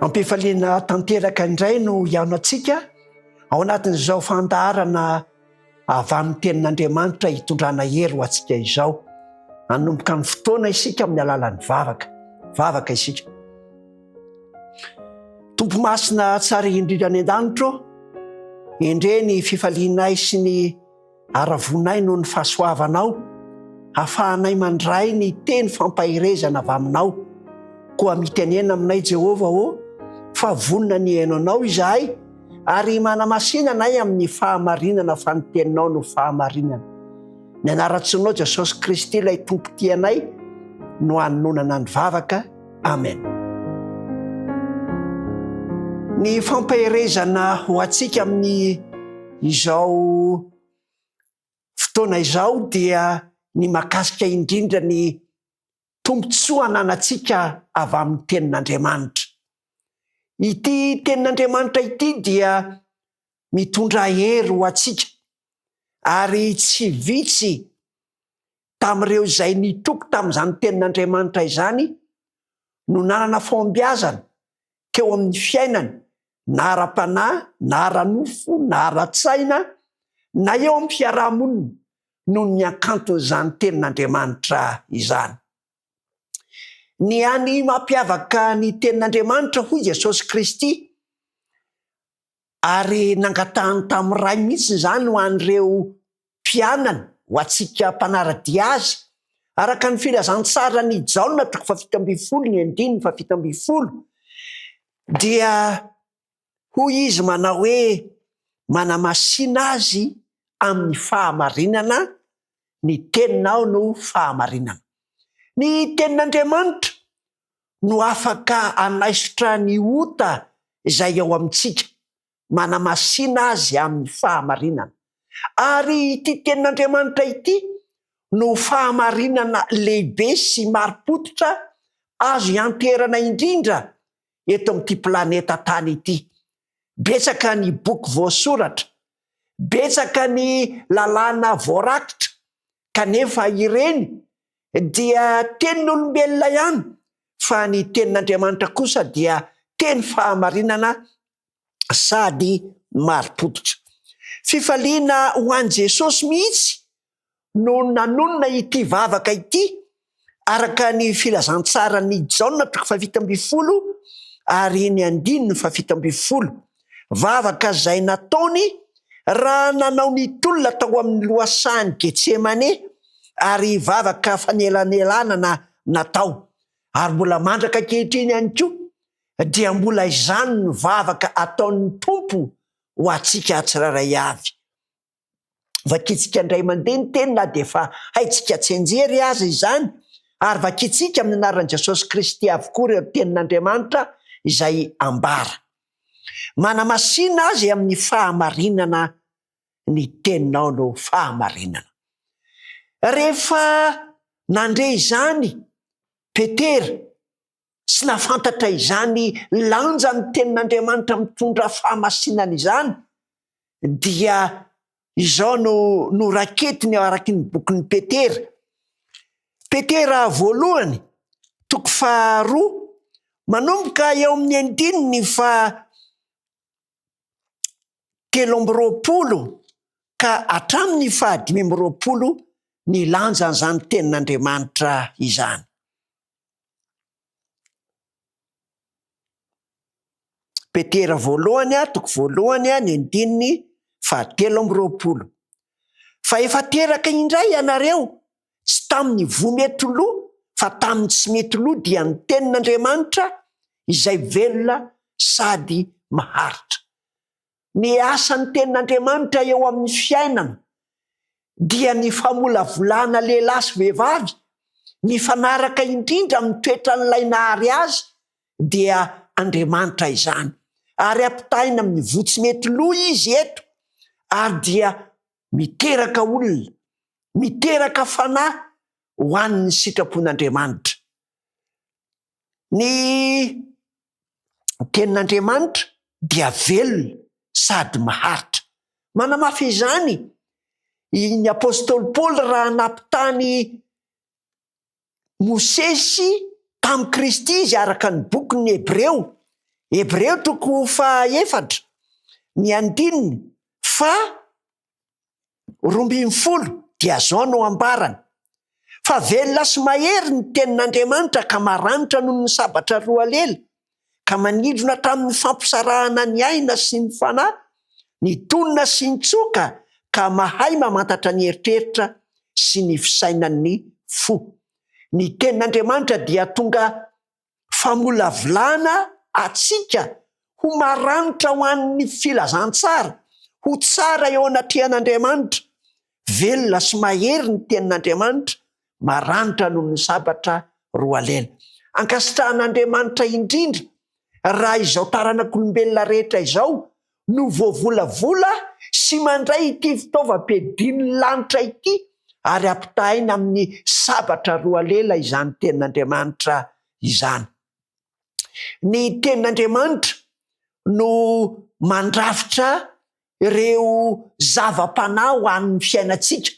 Ampifaliana tanteraka indray no hiano antsika ao anatin'izao fandaharana avy amin'ny tenin'Andriamanitra hitondrana hery ho antsika izao. Hanomboka ny fotoana isika amin'ny alalan'ny vavaka isika. Tompo masina tsara indrindra any an-danitro, endre ny fifalianay sy ny aravonay noho ny fahasoavanao, hafahanay mandray ny teny fampahirezana avy aminao. Koa mitenena aminay Jehova fa vonona ny hainao izahay, ary manamasinanay amin'ny fahamarinana fa ny teninao no fahamarinana. Ny anaratsinao Jesosy Kristy ilay tompo tianay no hanonana ny vavaka. Amen. Ny fampahirezana ho antsika amin'ny izao fotoana izao dia ny makasika indrindra ny tombontsoa ananantsika avy amin'ny tenin'Andriamanitra. Ity tenin'Andriamanitra ity dia mitondra hery ho antsika, ary tsy vitsy tamin'ireo izay nitoko tamin'izany tenin'Andriamanitra izany no nanana fombiazana keo amin'ny fiainany, na ara-panahy, na ara-nofo, na ara-tsaina, na eo amin'ny fiarahamonina noho ny akanton'izany tenin'Andriamanitra izany. Ny any mampiavaka ny tenin'Andriamanitra hoy Jesosy Kristy, ary nangatahany tamin'ny ray mihitsy izany ho an'ireo mpianany, ho antsika mpanaradia azy, araka ny filazantsara ny Jaona 7:10, dia hoy izy manao hoe manamasina azy amin'ny fahamarinana, ny teninao no fahamarinana. Ny tenin'Andriamanitra no afaka anaisotra ny ota izay ao amintsika, manamasina azy amin'ny fahamarinana. Ary ity tenin'Andriamanitra ity no fahamarinana lehibe sy marim-pototra azo ianterana indrindra eto amin'ity planeta tany ity. Betsaka ny boky voasoratra, betsaka ny lalàna voarakitra, kanefa ireny dia tenin'olombelona ihany, fa ny tenin'Andriamanitra kosa dia teny fahamarinana sady marim-pototra. Fifaliana ho an'i Jesosy mihitsy no nanonona ity vavaka ity, araka ny filazantsarany Jaona 7:10 ary ny 7:10. Vavaka izay nataony raha nanao ny tolona tao amin'ny lohasahan'ny Getsemane, ary vavaka fanelanelana natao. Ary mbola mandraka ankehitriny ihany koa dia mbola izany ny vavaka ataon'ny Tompo ho antsika tsiraray avy. Vakitsika indray mandeha ny teny, na dia efa haitsika tsy anjery azy izany, ary vakitsika amin'ny anaran'i Jesosy Kristy avokoa ireo tenin'Andriamanitra izay ambara. Manamasina azy amin'ny fahamarinana, ny teninao no fahamarinana. Rehefa nandre izany Petera sy nafantatra izany lanja ny tenin'Andriamanitra mitondra fahamasinana izany, dia izao no raketiny ao araky ny bokin'ny Petera. Petera voalohany 2, manomboka eo amin'ny 9:20 ka hatramin'ny 5:20 ny lanjan'izany tenin'Andriamanitra izany. Petera voalohany 2:20. Fa efa teraka indray ianareo, tsy tamin'ny voa mety loha, fa tamin'ny tsy mety loha, dia ny tenin'Andriamanitra izay velona sady maharitra. Ny asan'ny tenin'Andriamanitra eo amin'ny fiainana dia ny famolavolana lehilahy sy vehivavy, ny fanaraka indrindra amin'ny toetra n'ilay nahary azy, dia Andriamanitra izany. Ary ampitahina amin'ny voa tsy mety loha izy eto, ary dia miteraka olona, miteraka fanahy ho an'ny sitrapon'Andriamanitra. Ny tenin'Andriamanitra dia velona sady maharitra. Manamafy izany ny apôstôly Paoly raha nampitany Mosesy tamin'ny Kristy izy araka ny bokin'ny Hebreo, Hebreo 4:7 ny andininy fa 12 dia zao no ambarany fa velona sy mahery ny tenin'Andriamanitra ka maranitra noho ny sabatra roa lela ka manindrona tamin'ny fampisarahana ny aina sy ny fanahy ny tonina sy ny tsoka ka mahay mamantatra ny eritreritra sy ny fisainan'ny fo. Ny tenin'Andriamanitra dia tonga famolavolana atsika ho maranitra ho an'ny filazantsara ho tsara eo anatrehan'Andriamanitra. Velona sy mahery ny tenin'Andriamanitra maranitra noho ny sabatra roa lela. Ankasitrahan'Andriamanitra indrindra raha izao taranak'olombelona rehetra izao no voavolavola sy mandray ity fitaovam-piadian'ny lanitra ity ary ampitahaina amin'ny sabatra roa lela izany tenin'Andriamanitra izany. Ny tenin'Andriamanitra no mandrafitra ireo zava-panahy ho an'ny fiainantsika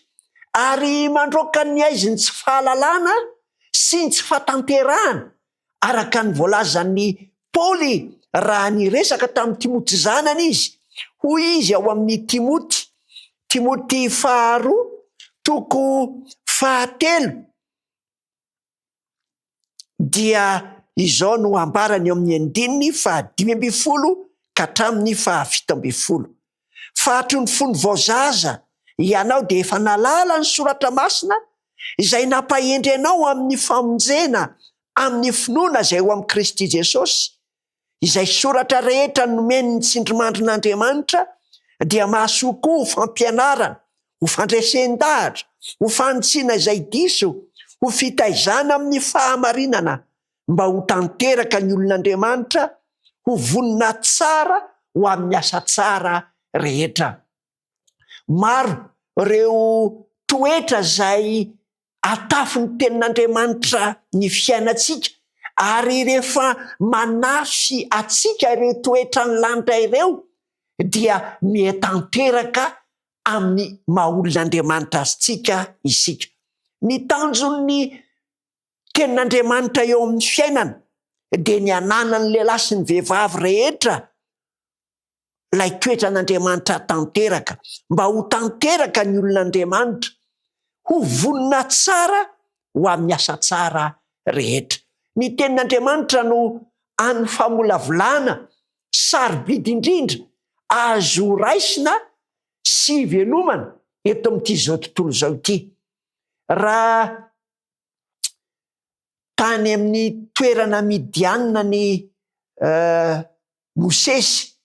ary mandroaka ny aiziny tsy fahalalana sy ny tsy fahatanterahana araka ny voalazan'ny Paoly raha ny resaka tamin'ny Timoty zanany izy. Hoy izy ao amin'ny Timoty 2:3 dia izao no ambarany eo amin'ny andininy 5:12 ka hatramin'ny 7:10. Fahatro ny fony vaozaza ianao dia efa nalala ny soratra masina izay nampahendry anao amin'ny famonjena amin'ny finoana izay eo amin'ny Kristy Jesosy. Izay soratra rehetra nomeny ny tsindrimandrin'Andriamanitra dia mahasoa koa ho fampianarana, ho fandresen-dahatra, ho fanitsiana izay diso, ho fitaizana amin'ny fahamarinana mba ho tanteraka ny olon'Andriamanitra ho vonina tsara ho amin'ny asa tsara rehetra. Maro ireo toetra izay atafin'ny tenin'Andriamanitra ny fiainantsika ary rehefa manafy atsika ireo toetra ny lanitra ireo dia mihatanteraka amin'ny maha-olon'Andriamanitra azitsika isika. Ny tanjon'ny tenin'Andriamanitra eo amin'ny fiainana dia ny ananany lehilahy sy ny vehivavy rehetra lay toetran'Andriamanitra tanteraka mba ho tanteraka ny olon'Andriamanitra ho vonina tsara ho amin'ny asa tsara rehetra. Ny tenin'Andriamanitra no an'ny famolavolana sarobidy indrindra azo raisina sy velomana eto amin'ity zao tontolo zao ity. Raha tany amin'ny toerana Midianina ny Mosesy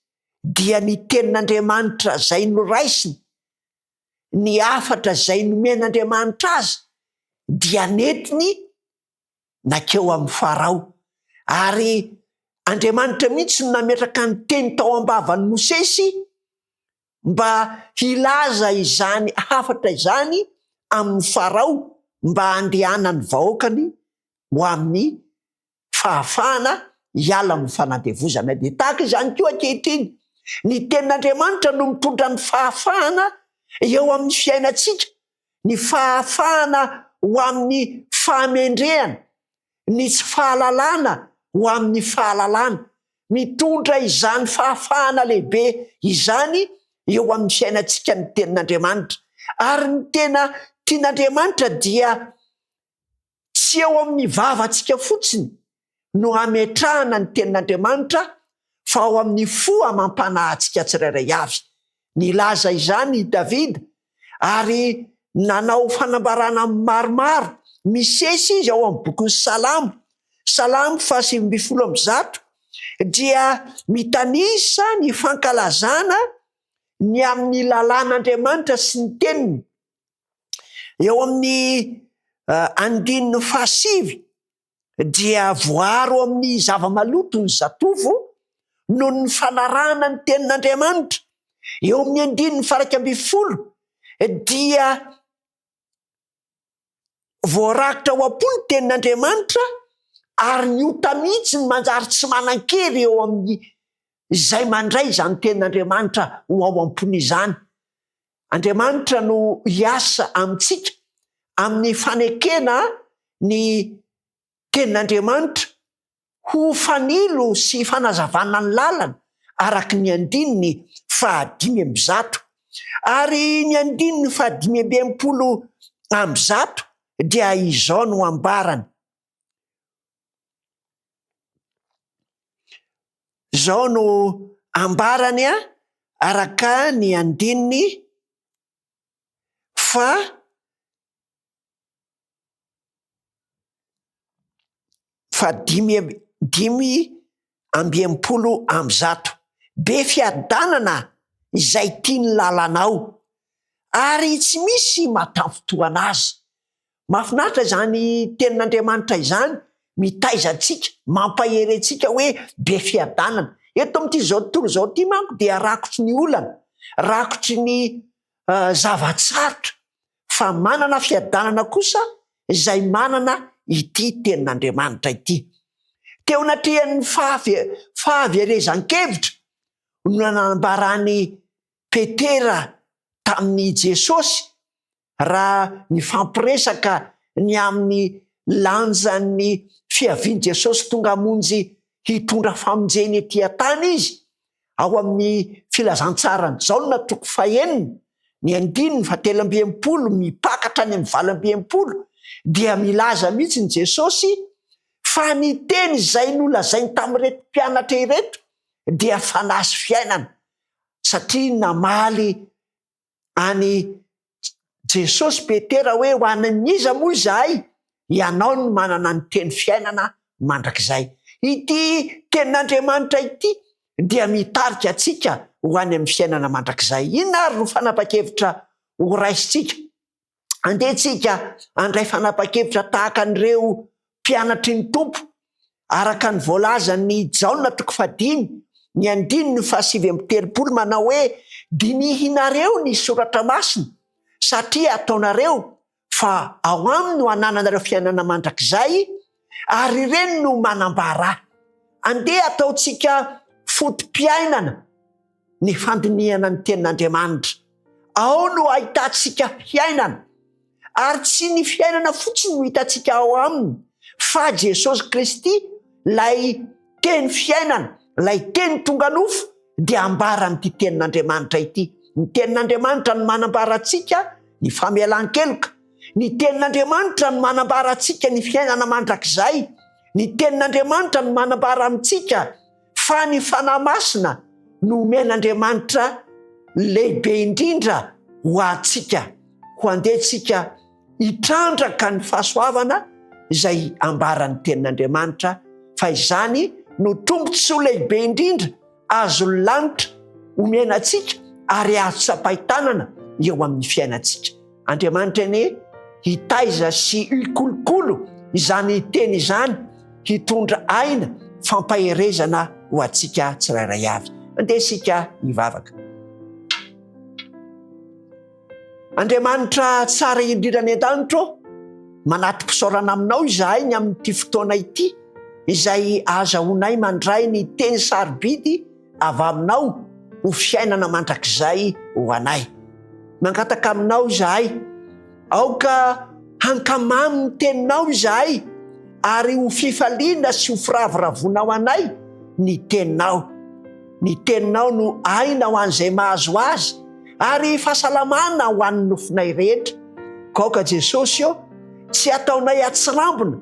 dia ny tenin'Andriamanitra zay no raisiny, ny afatra zay nomen'Andriamanitra azy dia netiny nakeo amin'ny Farao ary Andriamanitra mihitsy no nametraka ny teny tao ambavan'ny Mosesy mba hilaza izany afatra izany amin'ny Farao mba handehanany vahoakany ho amin'ny fahafahana hiala amin'ny fanandevozana. Dia tahaka izany koa ankehitriny ny tenin'Andriamanitra no mitondra ny fahafahana eo amin'ny fiainantsika, ny fahafahana ho amin'ny fahamendrehana, ny tsy fahalalana ho amin'ny fahalalana. Mitondra izany fahafahana lehibe izany eo amin'ny fiainantsika ny tenin'Andriamanitra. Ary ny tena tian'Andriamanitra dia tsy eo amin'ny vavantsika fotsiny no ametrahana ny tenin'Andriamanitra fa ao amin'ny fo amam-panahintsika tsirairay avy. Nilaza izany Davida ary nanao fanambarana maromaro misesy izy ao amin'ny boky Salamo 5:1 dia mitanisa ny fankalazana ny amin'ny lalàn'Andriamanitra sy ny teniny. Eo amin'ny 5:9 dia voaro amin'ny zava-maloto ny zatovo noho ny fanarahana ny tenin'Andriamanitra. Eo amin'ny 9:10 dia voarakitra ho am-po ny tenin'Andriamanitra ary ny ota mihitsy ny manjary tsy manan-kery eo amin'ny izay mandray izany tenin'Andriamanitra ho ao am-pony izany. Andriamanitra no hiasa amintsika amin'ny fanekena ny tenin'Andriamanitra ho fanilo sy fanazavana ny lalana araky ny andininy 500 ary ny andininy 500 dia izao no ambarany. Zao no ambarany araka ny andininy 500. Be fiadanana izay tiany lalanao ary tsy misy matamfotoana azy. Mahafinaritra zany tenin'Andriamanitra izany, mitaizatsika, mampaherentsika hoe be fiadanana. Eto am'ty zao tontolo zao ty manko dia rakotry ny olana, rakotry ny zavatsarotra, fa manana fiadanana kosa izay manana ity tenin'Andriamanitra ity. Teo anatrihan'ny fahaverezan-kevitra no nanambarany Petera tamin'ny Jesosy raha ny fampiresaka ny amin'ny lanjan'ny fiaviany Jesosy tonga hamonjy hitondra famonjeny etỳ an-tany izy. Ao amin'ny filazantsarany Jaona 9 ny 7:30 mipakatra any amin'ny 8:30 dia milaza mihitsy ny Jesosy fa ny teny izay nolazainy tamin'ireto mpianatra ireto dia fanahy fiainana, satria namaly any Jesosy Petera hoe ho an'iza moa izahay, ianao no manana ny teny fiainana mandrakizay. Ity tenin'Andriamanitra ity dia mitarika atsika ho any amin'ny fiainana mandrakizay. Inona ary no fanapa-kevitra ho raisitsika? Andehitsika andray fanapa-kevitra tahaka an'ireo mpianatry ny tompo araka ny voalazany Jaona 5 ny 7:30 manao hoe dinihinareo ny soratra masina satria ataonareo fa ao aminy no anananareo fiainana mandrakizay ary ireny no manambara. Andeha ataotsika fotom-piainana ny fandinihana ny tenin'Andriamanitra. Ao no ahitantsika fiainana, ary tsy ny fiainana fotsiny no hitantsika ao aminy, fa Jesosy Kristy lay teny fiainana, lay teny tonga nofo dia ambaran'ity tenin'Andriamanitra ity. Ny tenin'Andriamanitra no manambara atsika ny famelan-keloka, ny tenin'Andriamanitra no manambara atsika ny fiainana mandrakizay, ny tenin'Andriamanitra no manambara amintsika fa ny fanahy masina no omen'Andriamanitra lehibe indrindra ho atsika, ho andehitsika hitrandraka ny fahasoavana izay ambaran'ny tenin'Andriamanitra, fa izany no tombontsoa lehibe indrindra azo lanitra omenatsika ary azo tsapahitanana eo amin'ny fiainantsika. Andriamanitra anie hitaiza sy hikolokolo izany teny izany, hitondra aina fampaherezana ho atsika tsirairay avy. Andesika hivavaka. Andriamanitra tsara indrindra ny an-danitra, manato-pisaorana aminao izahay ny amin'ity fotoana ity izay azahoanay mandray ny teny sarobidy avy aminao ho fiainana mandrakizay ho anay. Mangataka aminao izahay, aoka hankamamy ny teninao izahay ary ho fifaliana sy ho firavoravonao anay ny teninao. Ny teninao no aina ho an'izay mahazo azy ary fahasalamana ho an'ny nofinay rehetra. Kaoka Jesosy eo, tsy ataonay atsirambina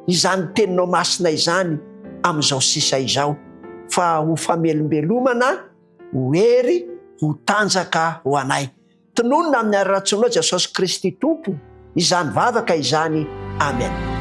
izany teninao masina izany amin'izao sisa izao, fa ho famelombelomana, ho hery, ho tanjaka ho anay. Tononona amin'ny ara-ratsoanao Jesosy Kristy Tompo izany vavaka izany. Amen.